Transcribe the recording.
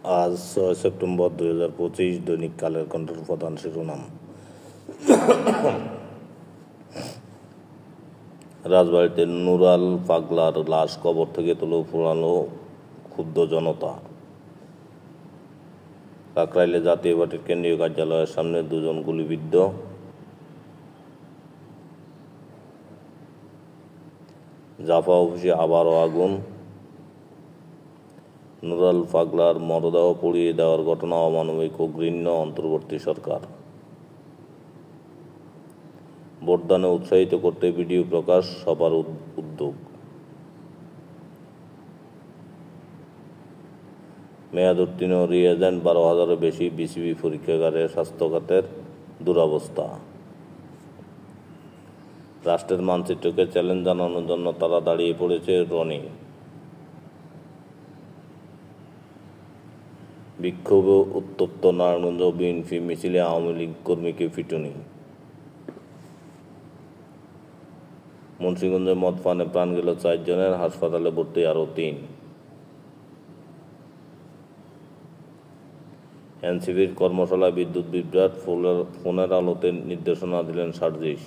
আজ 6 সেপ্টেম্বর 2025। দৈনিক কালের কণ্ঠের প্রধান শিরোনাম। রাজবাড়ীতে নুরাল পাগলার লাশ কবর থেকে তুলে পোড়ানো ক্ষুব্ধ জনতা। কাকরাইলে জাতীয় পার্টির কেন্দ্রীয় কার্যালয়ের সামনে 2 জন গুলিবিদ্ধ। জাফা অফিসে আবারও আগুন। নুরাল পাগলার মরদেহ পুড়িয়ে দেওয়ার ঘটনা অমানবিক ও ঘৃণ্য অন্তর্বর্তী সরকার। ভোটদানে উৎসাহিত করতে ভিডিও প্রকাশ, সবার উদ্যোগ। মেয়াদ উত্তীর্ণ রিএজেন্ট 12,000-এর বেশি। বিসিবি পরীক্ষাগারে স্বাস্থ্য খাতের দুরবস্থা। রাষ্ট্রের মানচিত্রকে চ্যালেঞ্জ জানানোর জন্য তারা দাঁড়িয়ে পড়েছে রনি। বিক্ষোভে উত্তপ্ত নারায়ণগঞ্জ। বিএনপি মিছিলে আওয়ামী লীগ কর্মীকে পিটুনি। মুন্সিগঞ্জে মদ পানে প্রাণ গেল 4 জনের, হাসপাতালে ভর্তি আরও 3। এনসিপির কর্মশালায় বিদ্যুৎ বিভ্রাট, ফোনের আলোতে নির্দেশনা দিলেন সার্জিস।